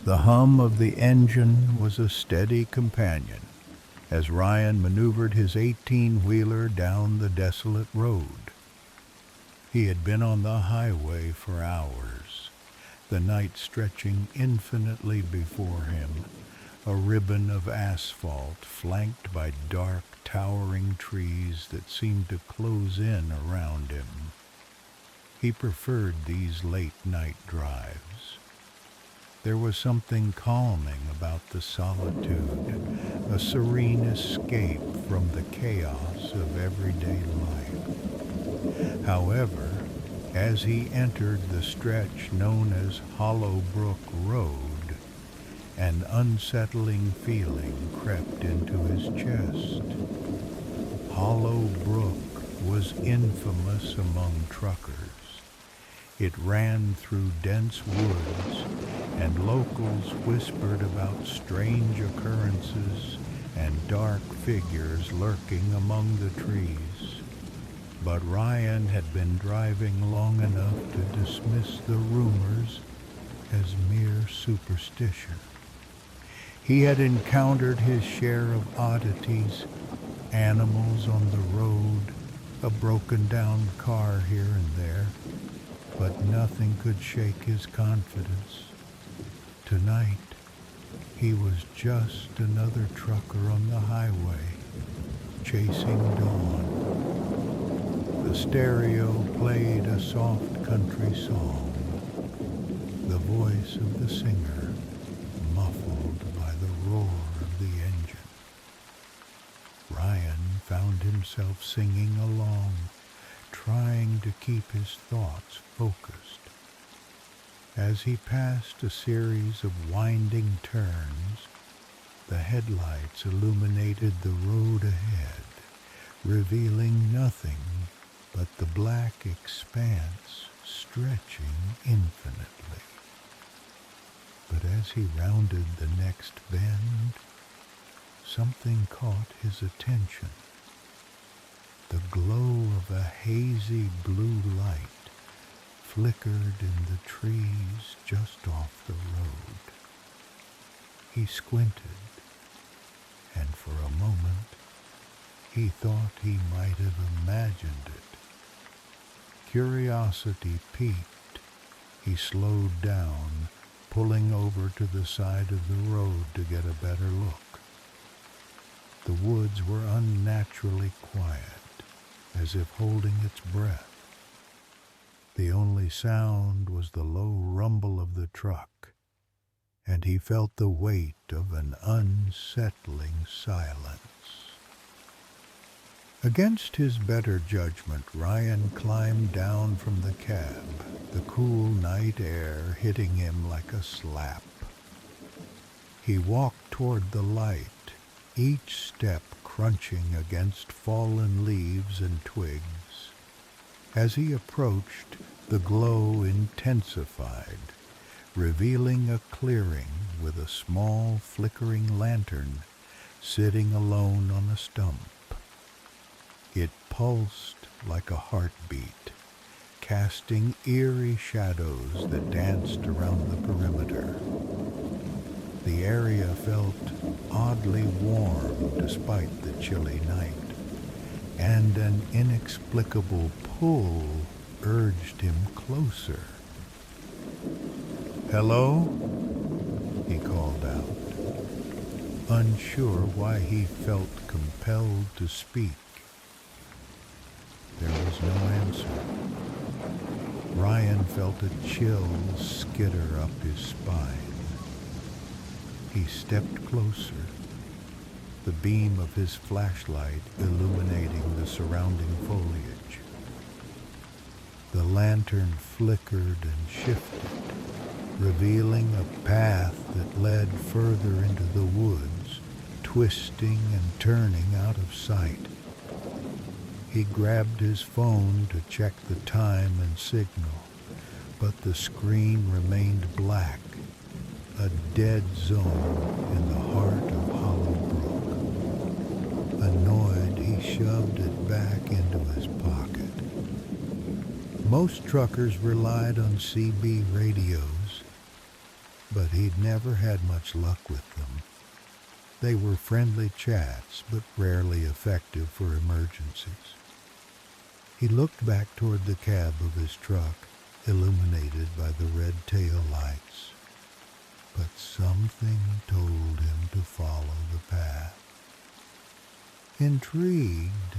The hum of the engine was a steady companion as Ryan maneuvered his 18-wheeler down the desolate road. He had been on the highway for hours, the night stretching infinitely before him, a ribbon of asphalt flanked by dark, towering trees that seemed to close in around him. He preferred these late-night drives. There was something calming about the solitude, a serene escape from the chaos of everyday life. However, as he entered the stretch known as Hollow Brook Road, an unsettling feeling crept into his chest. Hollow Brook was infamous among truckers. It ran through dense woods, and locals whispered about strange occurrences and dark figures lurking among the trees. But Ryan had been driving long enough to dismiss the rumors as mere superstition. He had encountered his share of oddities, animals on the road, a broken-down car here and there, but nothing could shake his confidence. Tonight, he was just another trucker on the highway, chasing dawn. The stereo played a soft country song, the voice of the singer muffled by the roar of the engine. Ryan found himself singing along, trying to keep his thoughts focused. As he passed a series of winding turns, the headlights illuminated the road ahead, revealing nothing but the black expanse stretching infinitely. But as he rounded the next bend, something caught his attention. The glow of a hazy blue light flickered in the trees just off the road. He squinted, and for a moment he thought he might have imagined it. Curiosity piqued, he slowed down, pulling over to the side of the road to get a better look. The woods were unnaturally quiet, as if holding its breath. The only sound was the low rumble of the truck, and he felt the weight of an unsettling silence. Against his better judgment, Ryan climbed down from the cab, the cool night air hitting him like a slap. He walked toward the light, each step crunching against fallen leaves and twigs. As he approached, the glow intensified, revealing a clearing with a small flickering lantern sitting alone on a stump. It pulsed like a heartbeat, casting eerie shadows that danced around the perimeter. The area felt oddly warm despite the chilly night, and an inexplicable pull urged him closer. "Hello?" he called out, unsure why he felt compelled to speak. There was no answer. Ryan felt a chill skitter up his spine. He stepped closer, the beam of his flashlight illuminating the surrounding foliage. The lantern flickered and shifted, revealing a path that led further into the woods, twisting and turning out of sight. He grabbed his phone to check the time and signal, but the screen remained black, a dead zone in the heart of Hollow Brook. Annoyed, he shoved it back into his pocket. Most truckers relied on CB radios. but he'd never had much luck with them. They were friendly chats, but rarely effective for emergencies. He looked back toward the cab of his truck, illuminated by the red tail lights, but something told him to follow the path. Intrigued,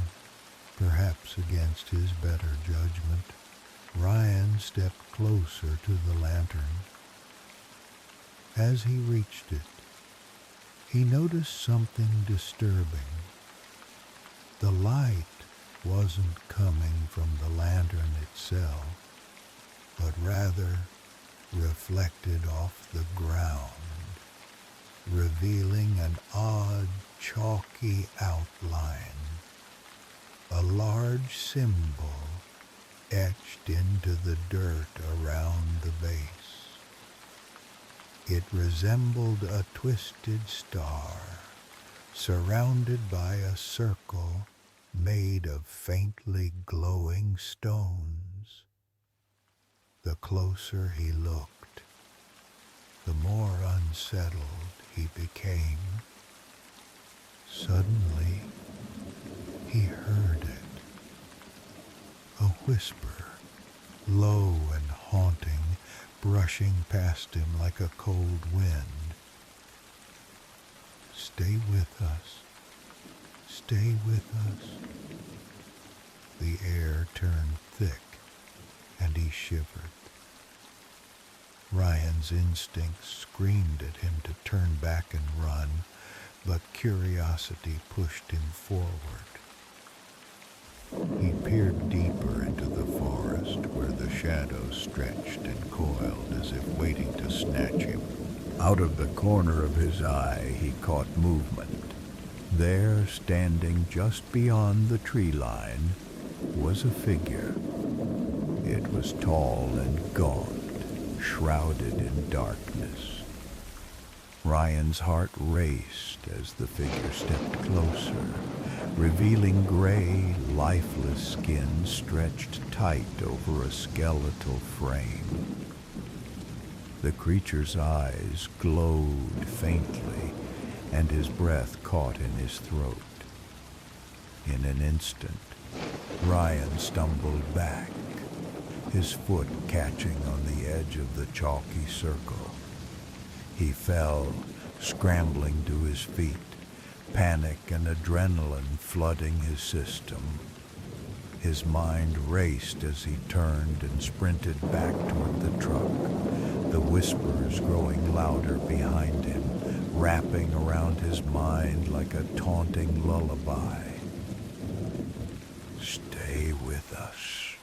perhaps against his better judgment, Ryan stepped closer to the lantern. As he reached it, he noticed something disturbing. The light wasn't coming from the lantern itself, but rather reflected off the ground, revealing an odd, chalky outline, a large symbol etched into the dirt around the base. It resembled a twisted star, surrounded by a circle made of faintly glowing stones. The closer he looked, the more unsettled he became. Suddenly, he heard it. A whisper, low and haunting, brushing past him like a cold wind. "Stay with us. Stay with us." The air turned thick, and he shivered. Ryan's instincts screamed at him to turn back and run, but curiosity pushed him forward. He peered deeper into the forest where the shadows stretched and coiled as if waiting to snatch him. Out of the corner of his eye, he caught movement. There, standing just beyond the tree line, was a figure. It was tall and gaunt, shrouded in darkness. Ryan's heart raced as the figure stepped closer, revealing gray, lifeless skin stretched tight over a skeletal frame. The creature's eyes glowed faintly, and his breath caught in his throat. In an instant, Ryan stumbled back, his foot catching on the edge of the chalky circle. He fell, scrambling to his feet, panic and adrenaline flooding his system. His mind raced as he turned and sprinted back toward the truck, the whispers growing louder behind him, wrapping around his mind like a taunting lullaby. "Stay with us.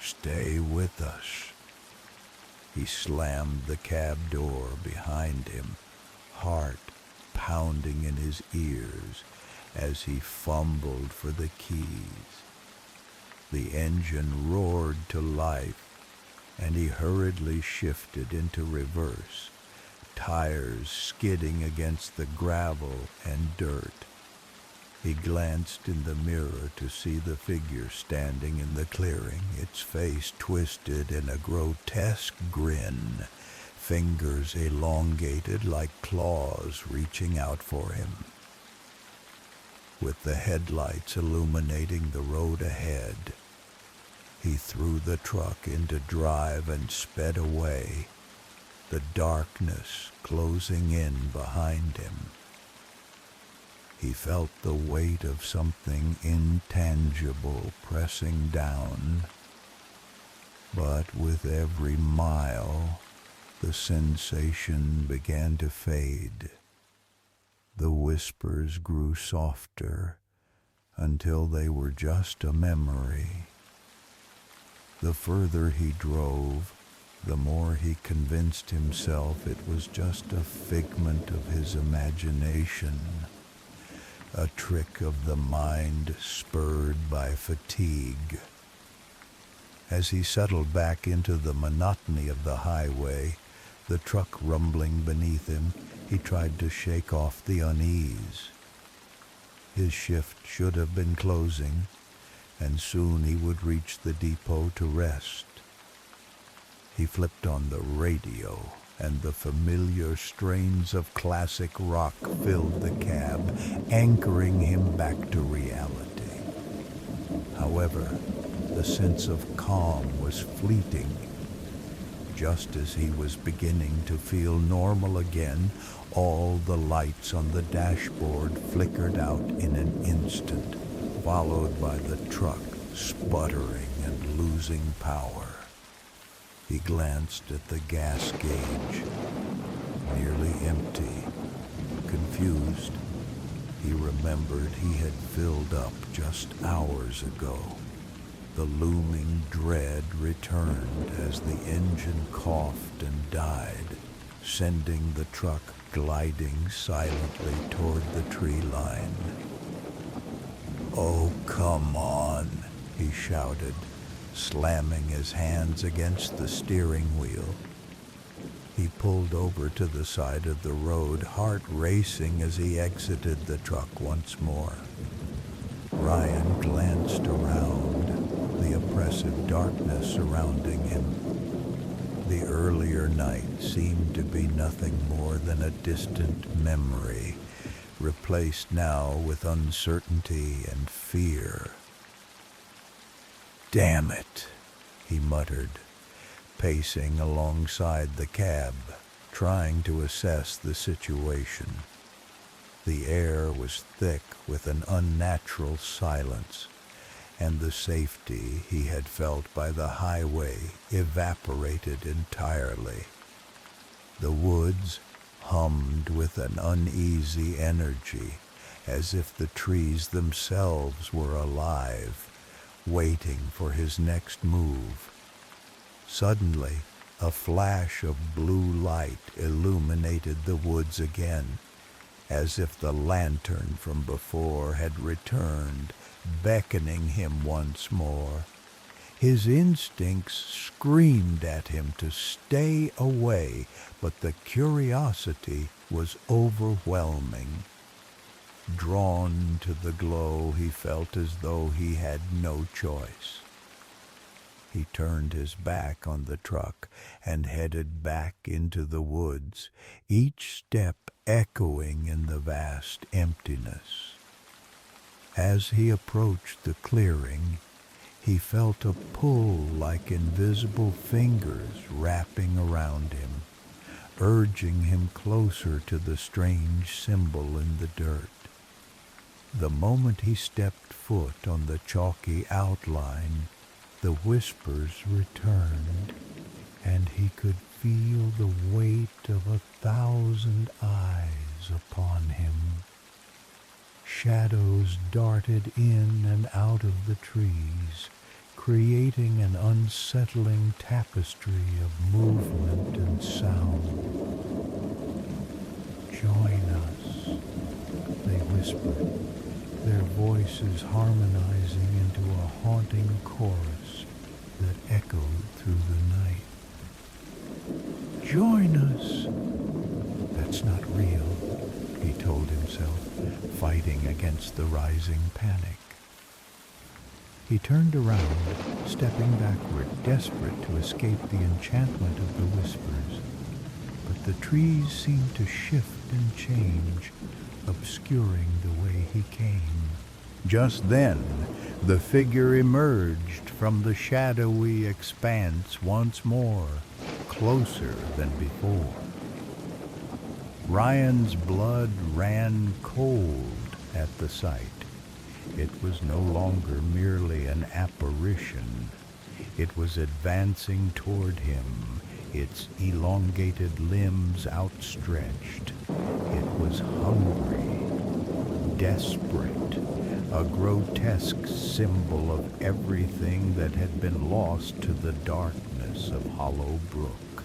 Stay with us." He slammed the cab door behind him, heart pounding in his ears as he fumbled for the keys. The engine roared to life, and he hurriedly shifted into reverse, tires skidding against the gravel and dirt. He glanced in the mirror to see the figure standing in the clearing, its face twisted in a grotesque grin, fingers elongated like claws reaching out for him. With the headlights illuminating the road ahead, he threw the truck into drive and sped away, the darkness closing in behind him. He felt the weight of something intangible pressing down, but with every mile, the sensation began to fade. The whispers grew softer until they were just a memory. The further he drove, the more he convinced himself it was just a figment of his imagination, a trick of the mind spurred by fatigue. As he settled back into the monotony of the highway, the truck rumbling beneath him, he tried to shake off the unease. His shift should have been closing, and soon he would reach the depot to rest. He flipped on the radio and the familiar strains of classic rock filled the cab, anchoring him back to reality. However, the sense of calm was fleeting. Just as he was beginning to feel normal again, all the lights on the dashboard flickered out in an instant, followed by the truck sputtering and losing power. He glanced at the gas gauge, nearly empty. Confused, he remembered he had filled up just hours ago. The looming dread returned as the engine coughed and died, sending the truck gliding silently toward the tree line. "Oh, come on," he shouted, slamming his hands against the steering wheel. He pulled over to the side of the road, heart racing as he exited the truck once more. Ryan glanced around, the oppressive darkness surrounding him. The earlier night seemed to be nothing more than a distant memory, replaced now with uncertainty and fear. "Damn it," he muttered, pacing alongside the cab, trying to assess the situation. The air was thick with an unnatural silence, and the safety he had felt by the highway evaporated entirely. The woods hummed with an uneasy energy, as if the trees themselves were alive, waiting for his next move. Suddenly, a flash of blue light illuminated the woods again, as if the lantern from before had returned, beckoning him once more. His instincts screamed at him to stay away, but the curiosity was overwhelming. Drawn to the glow, he felt as though he had no choice. He turned his back on the truck and headed back into the woods, each step echoing in the vast emptiness. As he approached the clearing, he felt a pull like invisible fingers wrapping around him, urging him closer to the strange symbol in the dirt. The moment he stepped foot on the chalky outline, the whispers returned, and he could feel the weight of 1,000 eyes upon him. Shadows darted in and out of the trees, creating an unsettling tapestry of movement and sound. "Join us," they whispered, their voices harmonizing into a haunting chorus that echoed through the night. "Join us!" "That's not real," he told himself, fighting against the rising panic. He turned around, stepping backward, desperate to escape the enchantment of the whispers. But the trees seemed to shift and change, obscuring the way he came. Just then, the figure emerged from the shadowy expanse once more, closer than before. Ryan's blood ran cold at the sight. It was no longer merely an apparition. It was advancing toward him, its elongated limbs outstretched. It was hungry, desperate, a grotesque symbol of everything that had been lost to the darkness of Hollow Brook.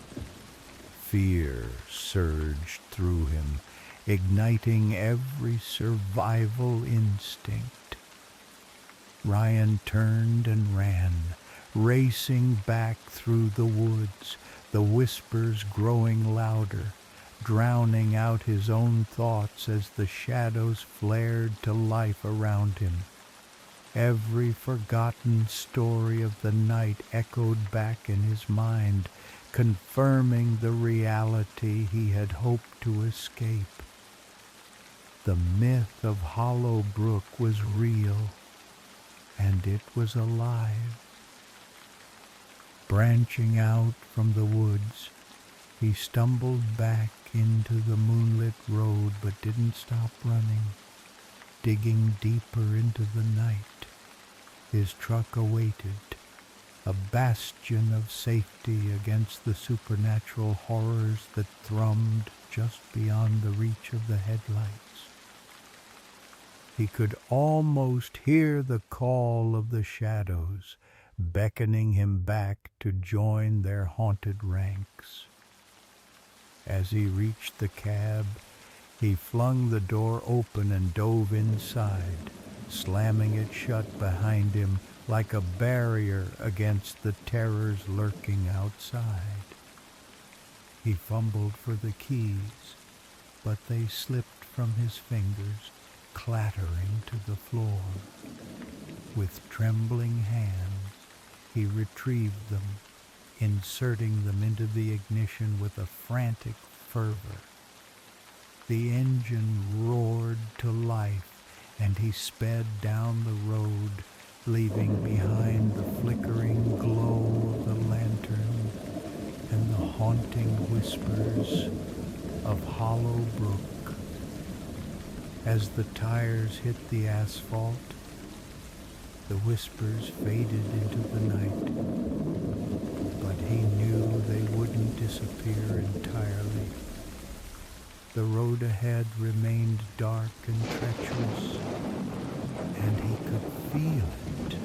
Fear surged through him, igniting every survival instinct. Ryan turned and ran, racing back through the woods, the whispers growing louder, drowning out his own thoughts as the shadows flared to life around him. Every forgotten story of the night echoed back in his mind, confirming the reality he had hoped to escape. The myth of Hollow Brook was real, and it was alive. Branching out from the woods, he stumbled back into the moonlit road but didn't stop running. Digging deeper into the night, his truck awaited, a bastion of safety against the supernatural horrors that thrummed just beyond the reach of the headlights. He could almost hear the call of the shadows, beckoning him back to join their haunted ranks. As he reached the cab, he flung the door open and dove inside, slamming it shut behind him like a barrier against the terrors lurking outside. He fumbled for the keys, but they slipped from his fingers, clattering to the floor. With trembling hands, he retrieved them, inserting them into the ignition with a frantic fervor. The engine roared to life, and he sped down the road, leaving behind the flickering glow of the lantern and the haunting whispers of Hollow Brook. As the tires hit the asphalt, the whispers faded into the night, but he knew they wouldn't disappear entirely. The road ahead remained dark and treacherous, and he could feel it.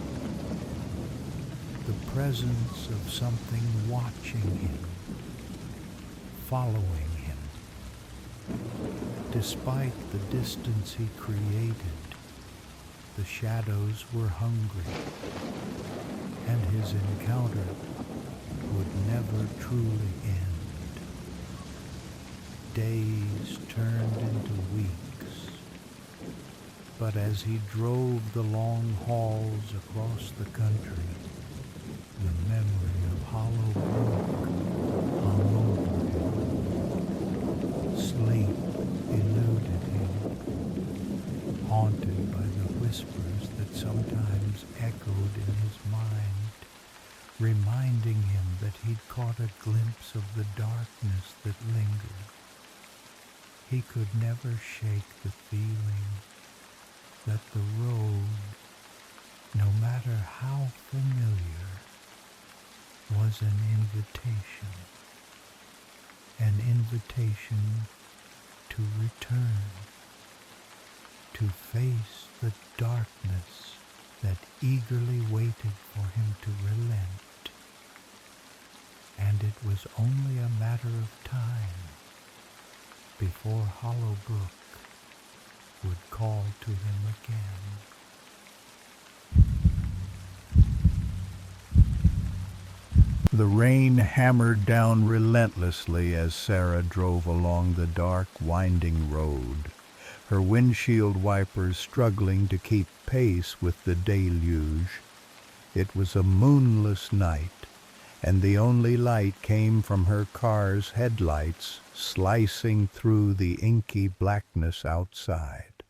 The presence of something watching him, following him. Despite the distance he created, the shadows were hungry, and his encounter would never truly end. Days turned into weeks, but as he drove the long hauls across the country, the memory of Hollow Brook hung over him. Sleep eluded him, haunted by the whispers that sometimes echoed in his mind, reminding him that he'd caught a glimpse of the darkness that lingered. He could never shake the feeling that the road, no matter how familiar, was an invitation to return, to face the darkness that eagerly waited for him to relent. And it was only a matter of time before Hollow Brook would call to him again. The rain hammered down relentlessly as Sarah drove along the dark, winding road, her windshield wipers struggling to keep pace with the deluge. It was a moonless night, and the only light came from her car's headlights slicing through the inky blackness outside.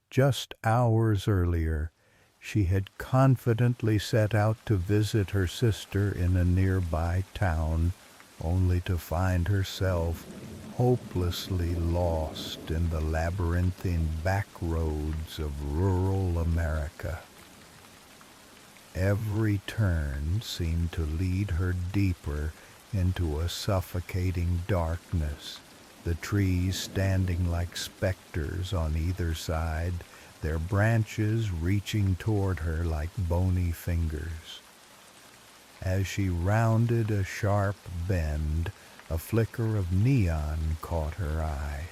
Just hours earlier, she had confidently set out to visit her sister in a nearby town, only to find herself hopelessly lost in the labyrinthine back roads of rural America. Every turn seemed to lead her deeper into a suffocating darkness, the trees standing like specters on either side, their branches reaching toward her like bony fingers. As she rounded a sharp bend, a flicker of neon caught her eye.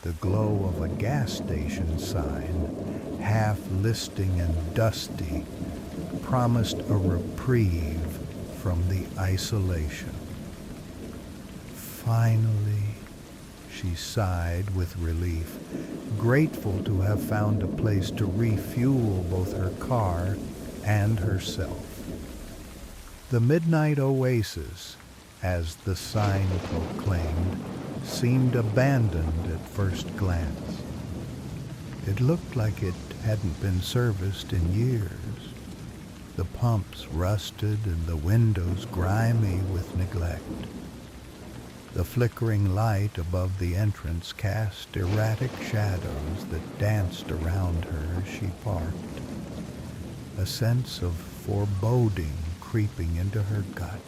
The glow of a gas station sign, half listing and dusty, promised a reprieve from the isolation. Finally, she sighed with relief, grateful to have found a place to refuel both her car and herself. The midnight oasis, as the sign proclaimed, seemed abandoned at first glance. It looked like it hadn't been serviced in years, the pumps rusted and the windows grimy with neglect. The flickering light above the entrance cast erratic shadows that danced around her as she parked, a sense of foreboding creeping into her gut.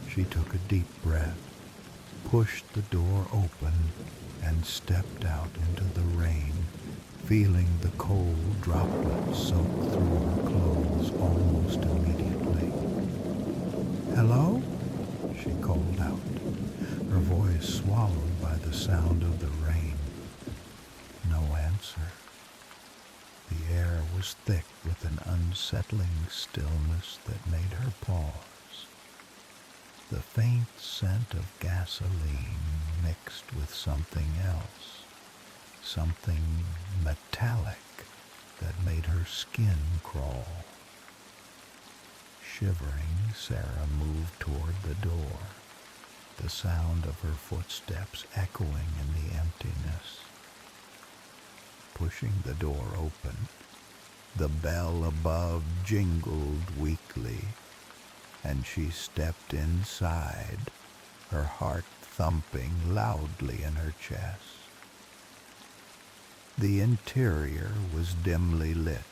She took a deep breath, pushed the door open, and stepped out into the rain, feeling the cold droplets soak through her clothes almost immediately. "Hello?" she called out, her voice swallowed by the sound of the rain. No answer. The air was thick with an unsettling stillness that made her pause. The faint scent of gasoline mixed with something else, something metallic that made her skin crawl. Shivering, Sarah moved toward the door, the sound of her footsteps echoing in the emptiness. Pushing the door open, the bell above jingled weakly, and she stepped inside, her heart thumping loudly in her chest. The interior was dimly lit,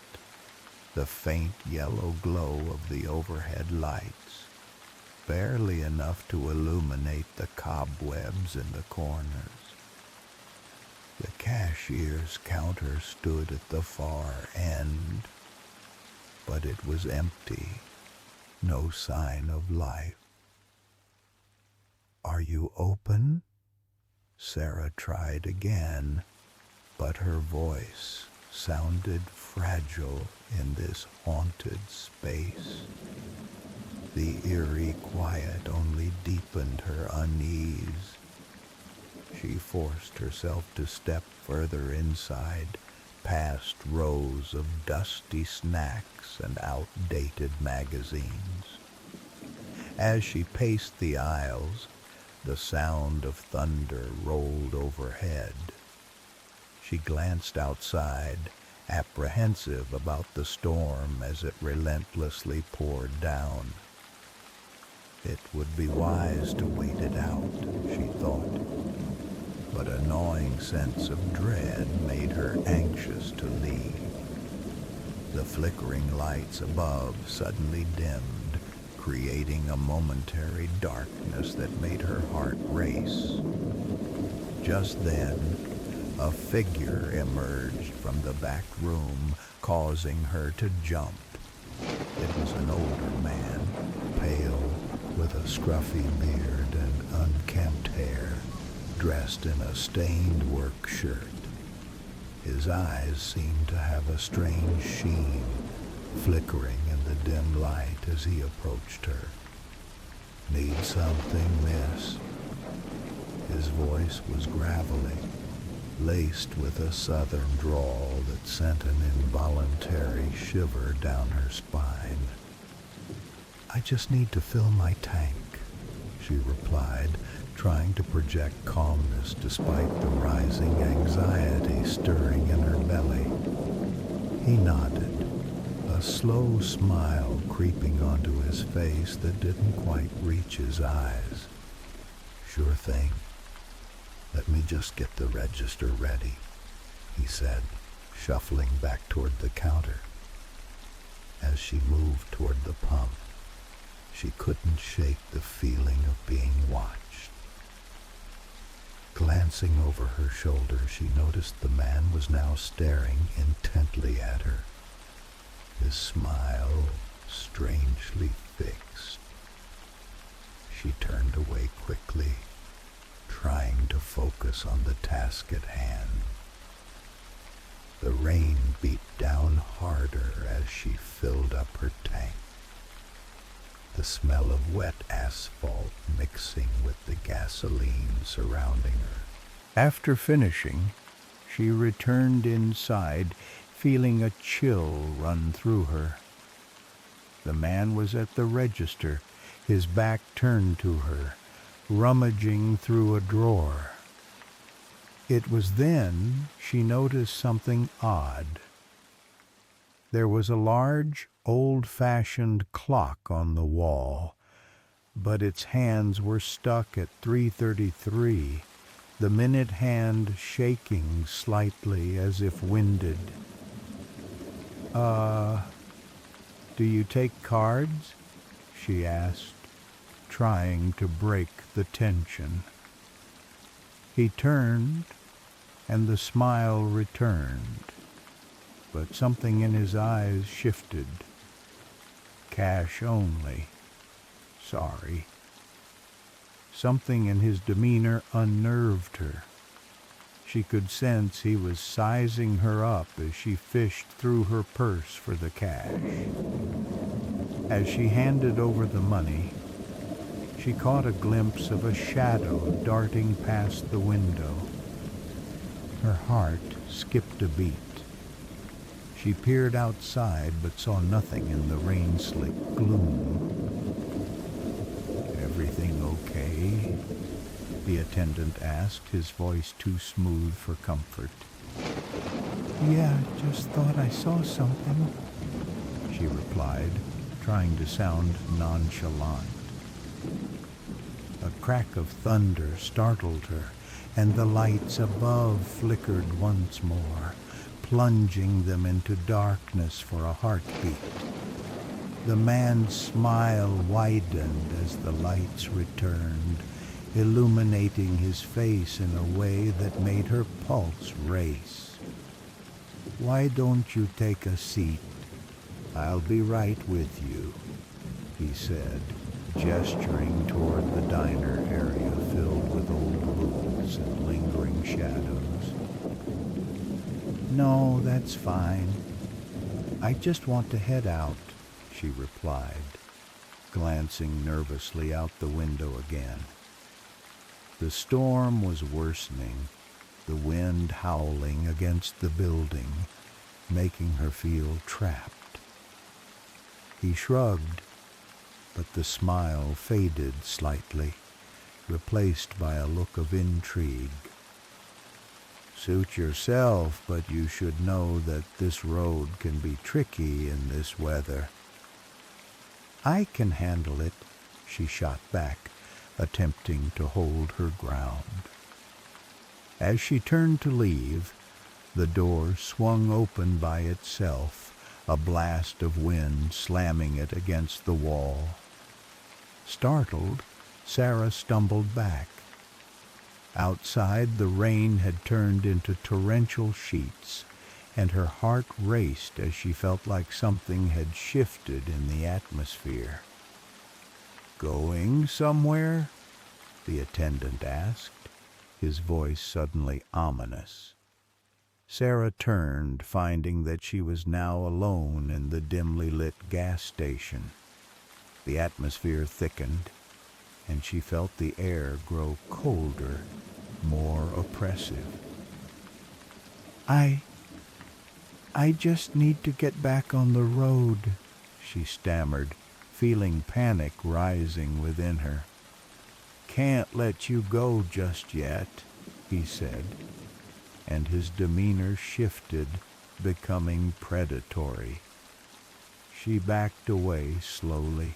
the faint yellow glow of the overhead lights, barely enough to illuminate the cobwebs in the corners. The cashier's counter stood at the far end, but it was empty, no sign of life. "Are you open?" Sarah tried again, but her voice sounded fragile in this haunted space. The eerie quiet only deepened her unease. She forced herself to step further inside, past rows of dusty snacks and outdated magazines. As she paced the aisles, the sound of thunder rolled overhead. She glanced outside, apprehensive about the storm as it relentlessly poured down. It would be wise to wait it out, she thought, but a gnawing sense of dread made her anxious to leave. The flickering lights above suddenly dimmed, creating a momentary darkness that made her heart race. Just then, a figure emerged from the back room, causing her to jump. It was an older man, pale, with a scruffy beard and unkempt hair, dressed in a stained work shirt. His eyes seemed to have a strange sheen, flickering in the dim light as he approached her. "Need something, miss?" His voice was gravelly, laced with a southern drawl that sent an involuntary shiver down her spine. "I just need to fill my tank," she replied, trying to project calmness despite the rising anxiety stirring in her belly. He nodded, a slow smile creeping onto his face that didn't quite reach his eyes. "Sure thing. Let me just get the register ready," he said, shuffling back toward the counter. As she moved toward the pump, she couldn't shake the feeling of being watched. Glancing over her shoulder, she noticed the man was now staring intently at her, his smile strangely fixed. She turned away quickly, trying to focus on the task at hand. The rain beat down harder as she filled up her tank, the smell of wet asphalt mixing with the gasoline surrounding her. After finishing, she returned inside, feeling a chill run through her. The man was at the register, his back turned to her, rummaging through a drawer. It was then she noticed something odd. There was a large, old-fashioned clock on the wall, but its hands were stuck at 3:33, the minute hand shaking slightly as if winded. Do you take cards?" she asked, trying to break the tension. He turned, and the smile returned, but something in his eyes shifted. "Cash only. Sorry." Something in his demeanor unnerved her. She could sense he was sizing her up as she fished through her purse for the cash. As she handed over the money, she caught a glimpse of a shadow darting past the window. Her heart skipped a beat. She peered outside but saw nothing in the rain-slick gloom. "Everything okay?" the attendant asked, his voice too smooth for comfort. "Yeah, just thought I saw something," she replied, trying to sound nonchalant. A crack of thunder startled her, and the lights above flickered once more, plunging them into darkness for a heartbeat. The man's smile widened as the lights returned, illuminating his face in a way that made her pulse race. "Why don't you take a seat? I'll be right with you," he said, gesturing toward the diner area filled with old booths and lingering shadows. "No, that's fine. I just want to head out," she replied, glancing nervously out the window again. The storm was worsening, the wind howling against the building, making her feel trapped. He shrugged, but the smile faded slightly, replaced by a look of intrigue. "Suit yourself, but you should know that this road can be tricky in this weather." "I can handle it," she shot back, attempting to hold her ground. As she turned to leave, the door swung open by itself, a blast of wind slamming it against the wall. Startled, Sarah stumbled back. Outside, the rain had turned into torrential sheets, and her heart raced as she felt like something had shifted in the atmosphere. "Going somewhere?" the attendant asked, his voice suddenly ominous. Sarah turned, finding that she was now alone in the dimly lit gas station. The atmosphere thickened, and she felt the air grow colder, more oppressive. I just need to get back on the road," she stammered, feeling panic rising within her. "Can't let you go just yet," he said, and his demeanor shifted, becoming predatory. She backed away slowly,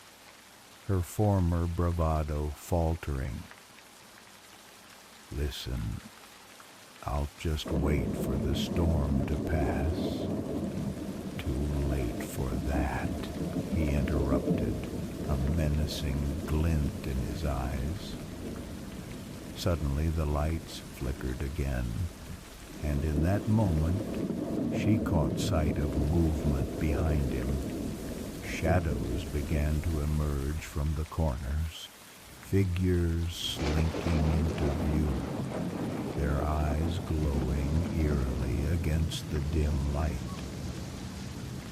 her former bravado faltering. "Listen, I'll just wait for the storm to pass." "Too late for that," he interrupted, a menacing glint in his eyes. Suddenly the lights flickered again, and in that moment she caught sight of movement behind him. Shadows began to emerge from the corners, figures slinking into view, their eyes glowing eerily against the dim light.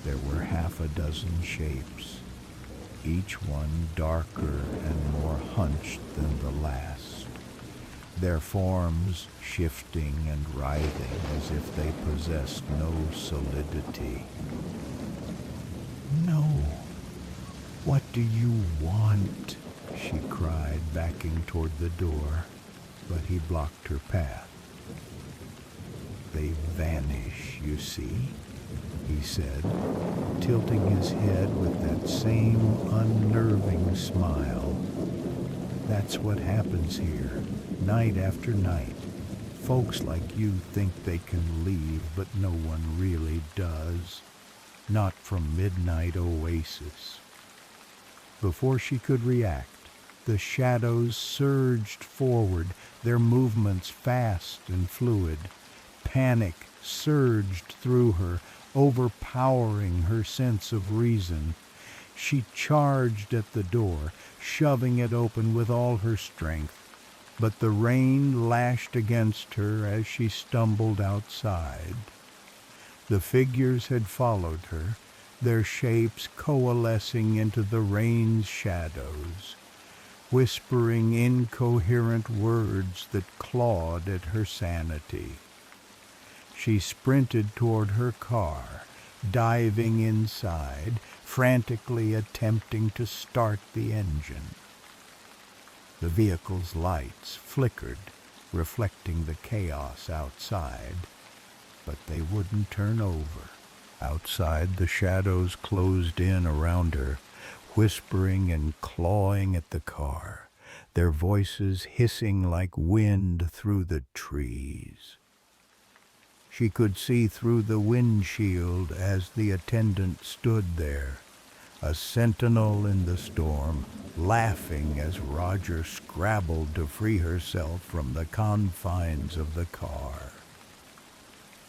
There were half a dozen shapes, each one darker and more hunched than the last, their forms shifting and writhing as if they possessed no solidity. "No," What do you want? She cried, backing toward the door, but he blocked her path. They vanish, you see, he said, tilting his head with that same unnerving smile. That's what happens here, night after night. Folks like you think they can leave, but no one really does. Not from Midnight Oasis. Before she could react, the shadows surged forward, their movements fast and fluid. Panic surged through her, overpowering her sense of reason. She charged at the door, shoving it open with all her strength, but the rain lashed against her as she stumbled outside. The figures had followed her, their shapes coalescing into the rain's shadows, whispering incoherent words that clawed at her sanity. She sprinted toward her car, diving inside, frantically attempting to start the engine. The vehicle's lights flickered, reflecting the chaos outside, but they wouldn't turn over. Outside, the shadows closed in around her, whispering and clawing at the car, their voices hissing like wind through the trees. She could see through the windshield as the attendant stood there, a sentinel in the storm, laughing as Roger scrabbled to free herself from the confines of the car.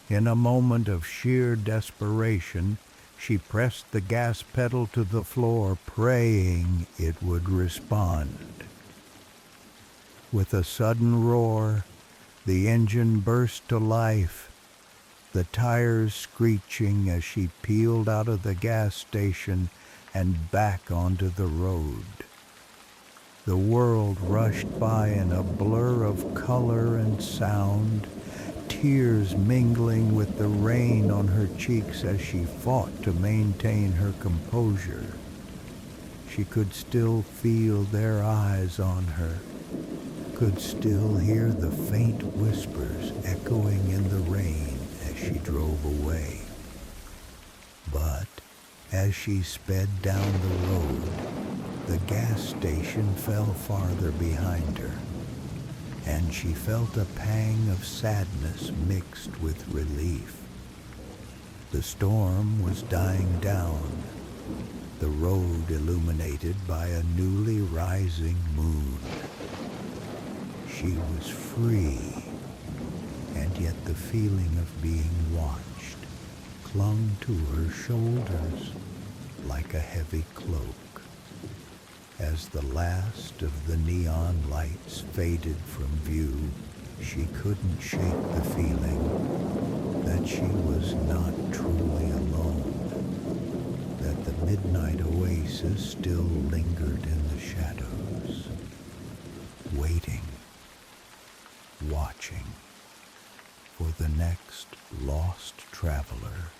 In a moment of sheer desperation, she pressed the gas pedal to the floor, praying it would respond. With a sudden roar, the engine burst to life, the tires screeching as she peeled out of the gas station and back onto the road. The world rushed by in a blur of color and sound, tears mingling with the rain on her cheeks as she fought to maintain her composure. She could still feel their eyes on her, could still hear the faint whispers echoing in the rain as she drove away. But as she sped down the road, the gas station fell farther behind her, and she felt a pang of sadness mixed with relief. The storm was dying down, the road illuminated by a newly rising moon. She was free, and yet the feeling of being watched clung to her shoulders like a heavy cloak. As the last of the neon lights faded from view, she couldn't shake the feeling that she was not truly alone, that the midnight oasis still lingered in the shadows, waiting, watching for the next lost traveler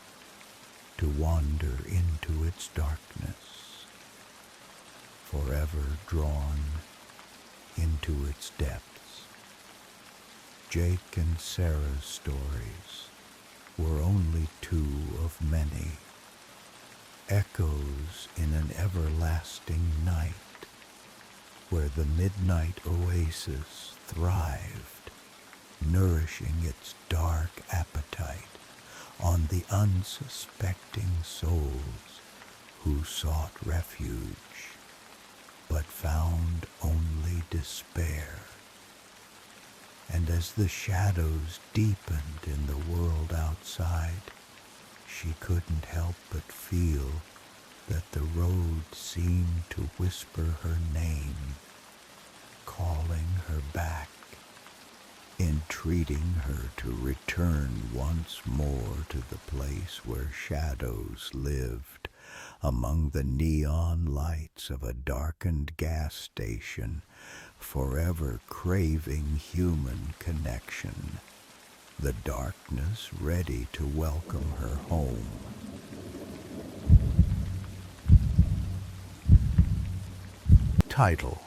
to wander into its darkness, forever drawn into its depths. Jake and Sarah's stories were only two of many, echoes in an everlasting night where the midnight oasis thrived, nourishing its dark appetite on the unsuspecting souls who sought refuge, but found only despair. And as the shadows deepened in the world outside, she couldn't help but feel that the road seemed to whisper her name, calling her back, entreating her to return once more to the place where shadows lived, among the neon lights of a darkened gas station, forever craving human connection, the darkness ready to welcome her home. Title: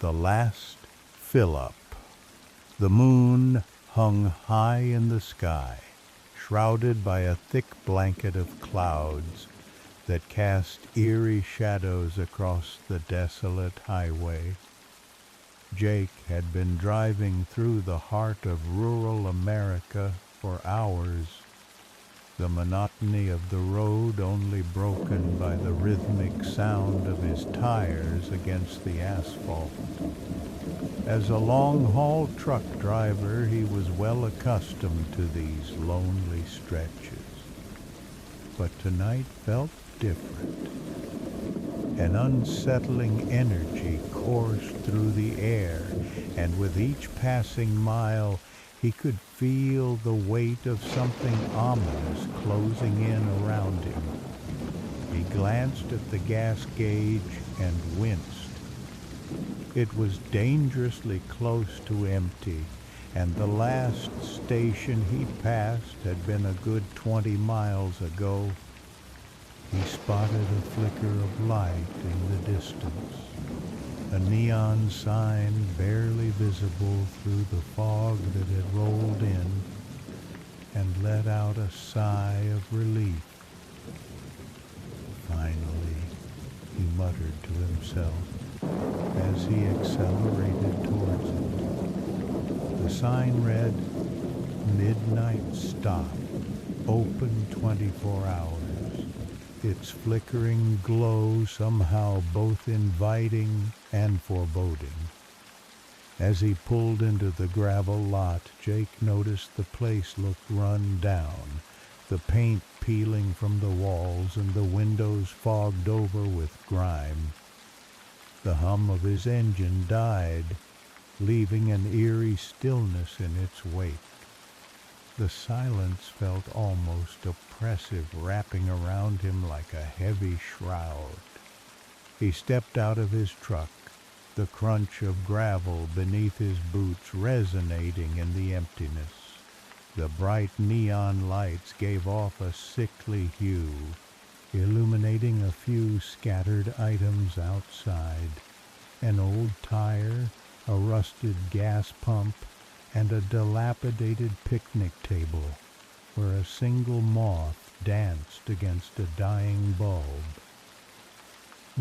The Last Fill-Up. The moon hung high in the sky, shrouded by a thick blanket of clouds that cast eerie shadows across the desolate highway. Jake had been driving through the heart of rural America for hours, the monotony of the road only broken by the rhythmic sound of his tires against the asphalt. As a long-haul truck driver, he was well accustomed to these lonely stretches. But tonight felt different. An unsettling energy coursed through the air, and with each passing mile, he could feel the weight of something ominous closing in around him. He glanced at the gas gauge and winced. It was dangerously close to empty, and the last station he passed had been a good 20 miles ago. He spotted a flicker of light in the distance, a neon sign barely visible through the fog that had rolled in, and let out a sigh of relief. Finally, he muttered to himself as he accelerated towards it. The sign read, "Midnight Stop, open 24 hours." Its flickering glow somehow both inviting and foreboding. As he pulled into the gravel lot, Jake noticed the place looked run down, the paint peeling from the walls and the windows fogged over with grime. The hum of his engine died, leaving an eerie stillness in its wake. The silence felt almost oppressive, wrapping around him like a heavy shroud. He stepped out of his truck, the crunch of gravel beneath his boots resonating in the emptiness. The bright neon lights gave off a sickly hue, illuminating a few scattered items outside: an old tire, a rusted gas pump, and a dilapidated picnic table where a single moth danced against a dying bulb.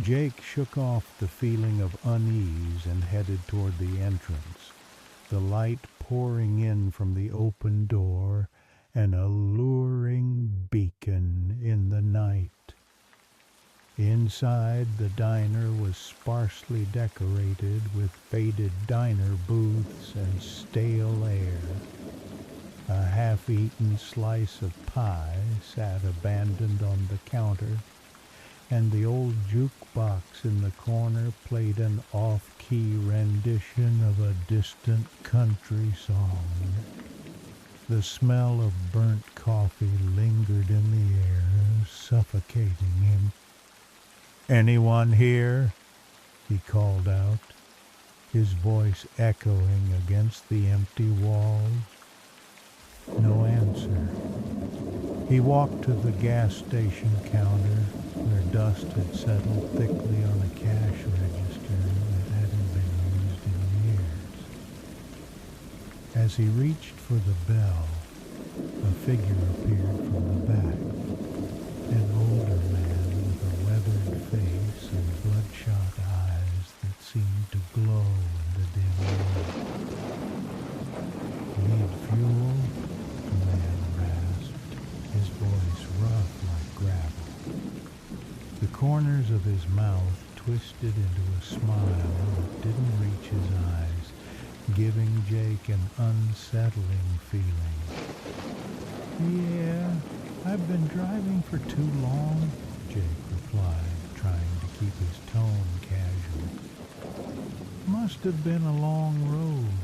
Jake shook off the feeling of unease and headed toward the entrance, the light pouring in from the open door, an alluring beacon in the night. Inside, the diner was sparsely decorated with faded diner booths and stale air. A half-eaten slice of pie sat abandoned on the counter, and the old jukebox in the corner played an off-key rendition of a distant country song. The smell of burnt coffee lingered in the air, suffocating him. "Anyone here?" he called out, his voice echoing against the empty walls. No answer. He walked to the gas station counter, where dust had settled thickly on a cash register that hadn't been used in years. As he reached for the bell, a figure appeared from the back, an older man with a weathered face and bloodshot eyes that seemed to glow in the dim light. "Need fuel?" the man rasped, his voice rough like gravel. The corners of his mouth twisted into a smile that didn't reach his eyes, giving Jake an unsettling feeling. "Yeah, I've been driving for too long," Jake replied, trying to keep his tone casual. "Must have been a long road,"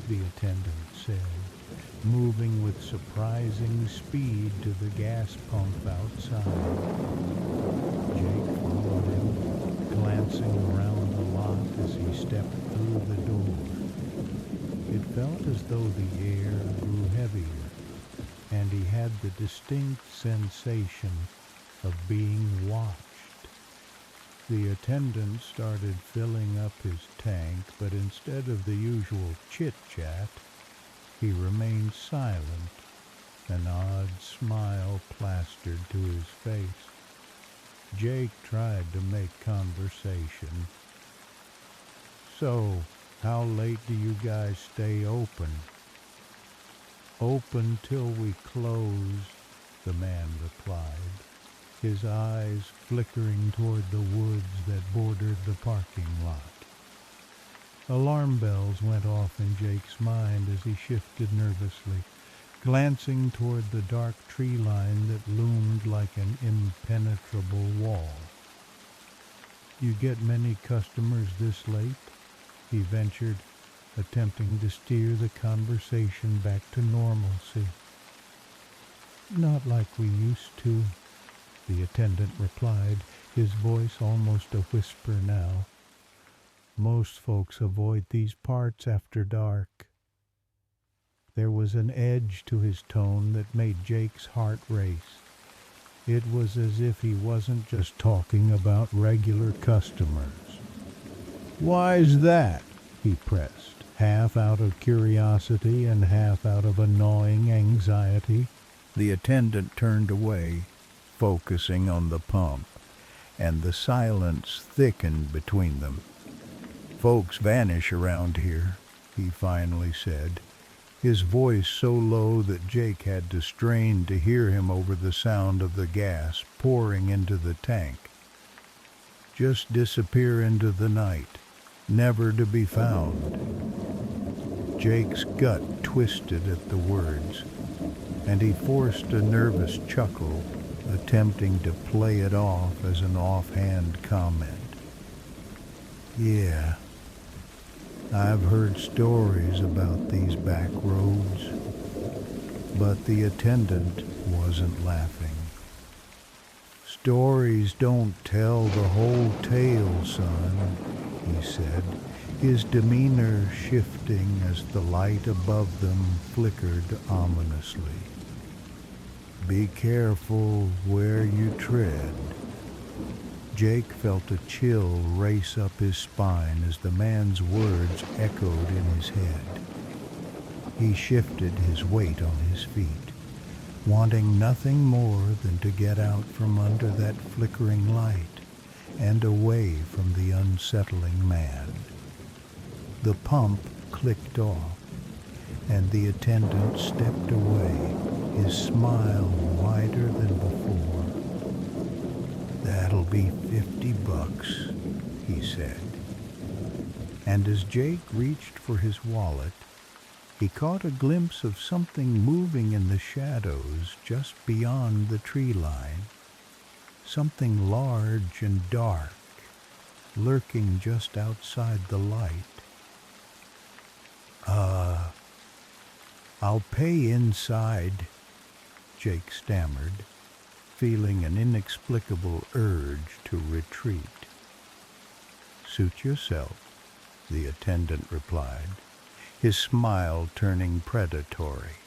the attendant said, moving with surprising speed to the gas pump outside. Jake followed him, glancing around the lot as he stepped through the door. It felt as though the air grew heavier, and he had the distinct sensation of being watched. The attendant started filling up his tank, but instead of the usual chit-chat, he remained silent, an odd smile plastered to his face. Jake tried to make conversation. "So, how late do you guys stay open?" "Open till we close," the man replied, his eyes flickering toward the woods that bordered the parking lot. Alarm bells went off in Jake's mind as he shifted nervously, glancing toward the dark tree line that loomed like an impenetrable wall. "You get many customers this late?" he ventured, attempting to steer the conversation back to normalcy. "Not like we used to," the attendant replied, his voice almost a whisper now. "Most folks avoid these parts after dark." There was an edge to his tone that made Jake's heart race. It was as if he wasn't just talking about regular customers. "Why's that?" he pressed, half out of curiosity and half out of a gnawing anxiety. The attendant turned away, focusing on the pump, and the silence thickened between them. "Folks vanish around here," he finally said, his voice so low that Jake had to strain to hear him over the sound of the gas pouring into the tank. "Just disappear into the night, never to be found." Jake's gut twisted at the words, and he forced a nervous chuckle, attempting to play it off as an offhand comment. "Yeah, I've heard stories about these back roads." But the attendant wasn't laughing. "Stories don't tell the whole tale, son," he said, his demeanor shifting as the light above them flickered ominously. "Be careful where you tread." Jake felt a chill race up his spine as the man's words echoed in his head. He shifted his weight on his feet, wanting nothing more than to get out from under that flickering light and away from the unsettling man. The pump clicked off, and the attendant stepped away, his smile wider than before. "That'll be $50, he said. And as Jake reached for his wallet, he caught a glimpse of something moving in the shadows just beyond the tree line. Something large and dark, lurking just outside the light. I'll pay inside," Jake stammered, feeling an inexplicable urge to retreat. "Suit yourself," the attendant replied, his smile turning predatory.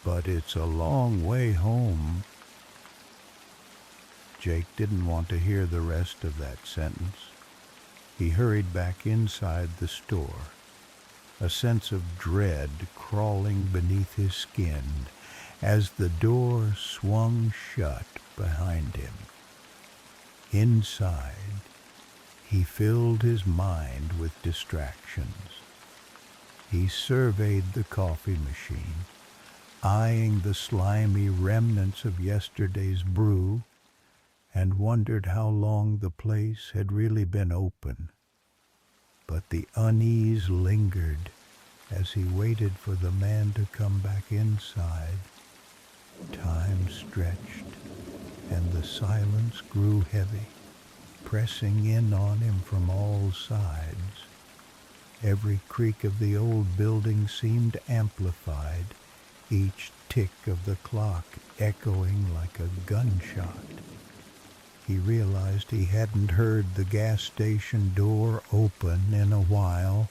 "But it's a long way home." Jake didn't want to hear the rest of that sentence. He hurried back inside the store, a sense of dread crawling beneath his skin as the door swung shut behind him. Inside, he filled his mind with distractions. He surveyed the coffee machine, eyeing the slimy remnants of yesterday's brew, and wondered how long the place had really been open. But the unease lingered as he waited for the man to come back inside. Time stretched, and the silence grew heavy, pressing in on him from all sides. Every creak of the old building seemed amplified, each tick of the clock echoing like a gunshot. He realized he hadn't heard the gas station door open in a while,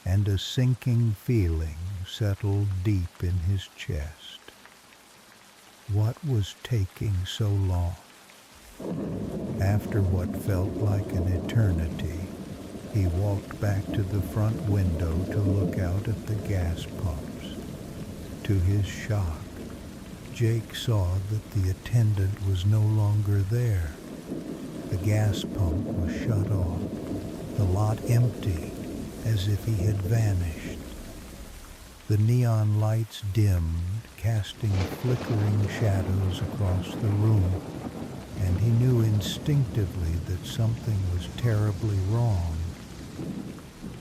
and a sinking feeling settled deep in his chest. What was taking so long? After what felt like an eternity, he walked back to the front window to look out at the gas pumps. To his shock, Jake saw that the attendant was no longer there. The gas pump was shut off, the lot empty, as if he had vanished. The neon lights dimmed, casting flickering shadows across the room, and he knew instinctively that something was terribly wrong.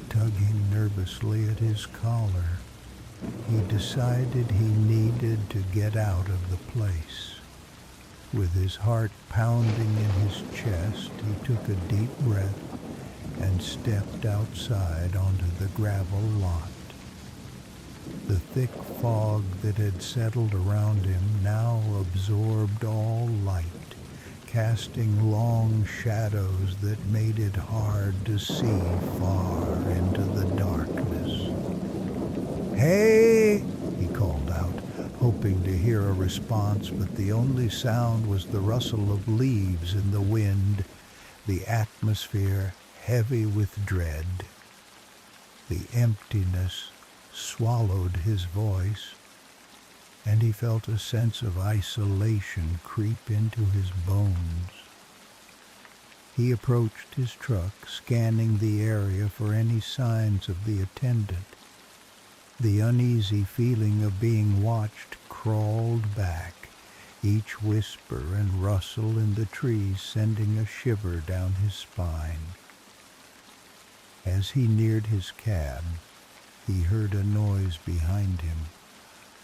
Tugging nervously at his collar, he decided he needed to get out of the place. With his heart pounding in his chest, he took a deep breath and stepped outside onto the gravel lot. The thick fog that had settled around him now absorbed all light, casting long shadows that made it hard to see far into the darkness. "Hey!" he called out, hoping to hear a response, but the only sound was the rustle of leaves in the wind, the atmosphere heavy with dread. The emptiness swallowed his voice, and he felt a sense of isolation creep into his bones. He approached his truck, scanning the area for any signs of the attendant. The uneasy feeling of being watched crawled back, each whisper and rustle in the trees sending a shiver down his spine. As he neared his cab, he heard a noise behind him,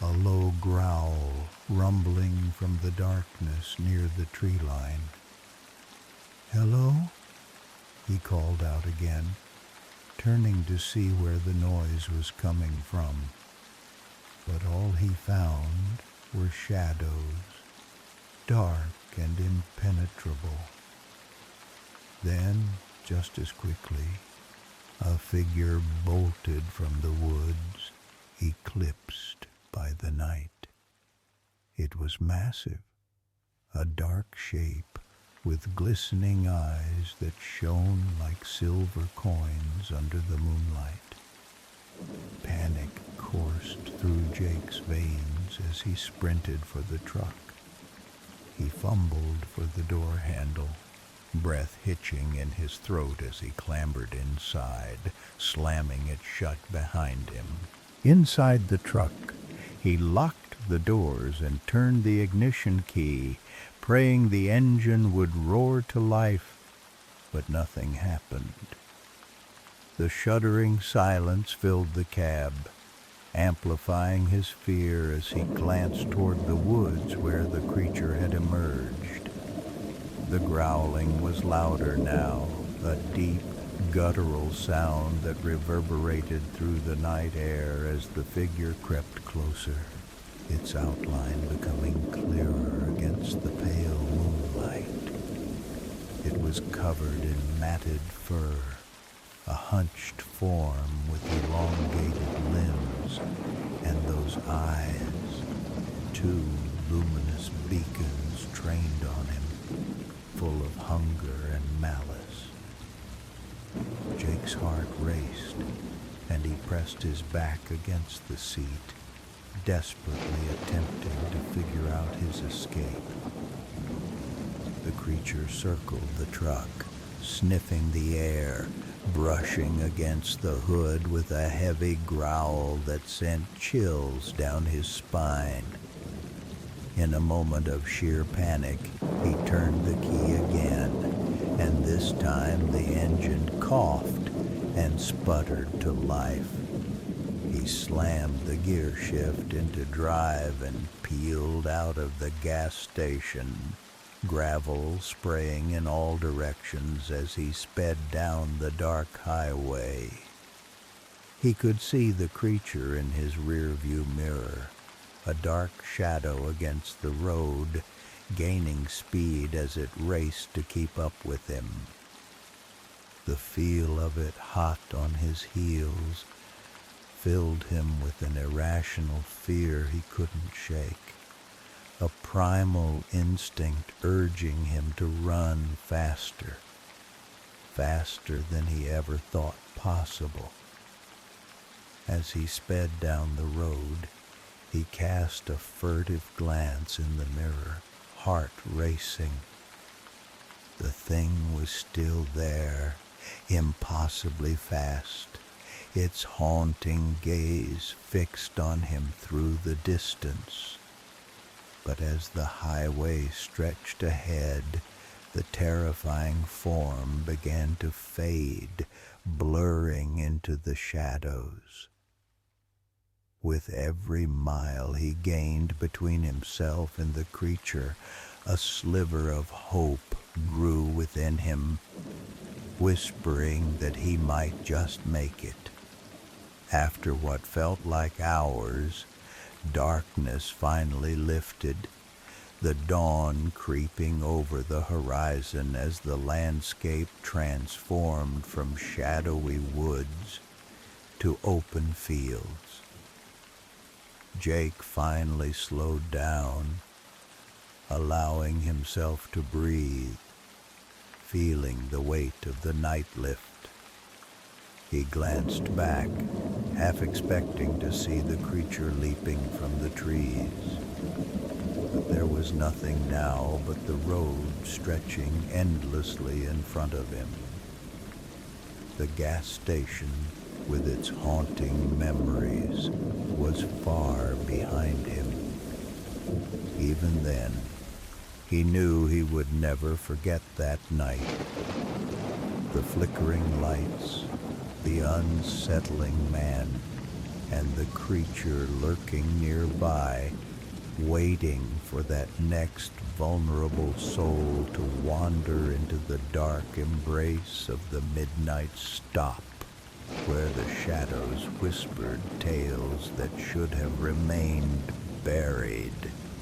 a low growl rumbling from the darkness near the tree line. "Hello?" he called out again, turning to see where the noise was coming from. But all he found were shadows, dark and impenetrable. Then, just as quickly, a figure bolted from the woods, eclipsed by the night. It was massive, a dark shape with glistening eyes that shone like silver coins under the moonlight. Panic coursed through Jake's veins as he sprinted for the truck. He fumbled for the door handle, breath hitching in his throat as he clambered inside, slamming it shut behind him. Inside the truck, he locked the doors and turned the ignition key, praying the engine would roar to life, but nothing happened. The shuddering silence filled the cab, amplifying his fear as he glanced toward the woods where the creature had emerged. The growling was louder now, a deep, guttural sound that reverberated through the night air as the figure crept closer, its outline becoming clearer against the pale moonlight. It was covered in matted fur, a hunched form with elongated limbs, and those eyes, two luminous beacons trained on him, full of hunger and malice. Jake's heart raced, and he pressed his back against the seat, desperately attempting to figure out his escape. The creature circled the truck, sniffing the air, brushing against the hood with a heavy growl that sent chills down his spine. In a moment of sheer panic, he turned the key again, and this time the engine coughed and sputtered to life. He slammed the gear shift into drive and peeled out of the gas station, gravel spraying in all directions as he sped down the dark highway. He could see the creature in his rearview mirror, a dark shadow against the road, gaining speed as it raced to keep up with him. The feel of it hot on his heels filled him with an irrational fear he couldn't shake. a primal instinct urging him to run faster, faster than he ever thought possible. As he sped down the road, he cast a furtive glance in the mirror, heart racing. The thing was still there, impossibly fast, its haunting gaze fixed on him through the distance. But as the highway stretched ahead, the terrifying form began to fade, blurring into the shadows. With every mile he gained between himself and the creature, a sliver of hope grew within him, whispering that he might just make it. After what felt like hours, darkness finally lifted, the dawn creeping over the horizon as the landscape transformed from shadowy woods to open fields. Jake finally slowed down, allowing himself to breathe, feeling the weight of the night lift. He glanced back, half expecting to see the creature leaping from the trees. But there was nothing now but the road stretching endlessly in front of him. The gas station, with its haunting memories, was far behind him. Even then, he knew he would never forget that night. The flickering lights, the unsettling man, and the creature lurking nearby, waiting for that next vulnerable soul to wander into the dark embrace of the midnight stop, where the shadows whispered tales that should have remained buried.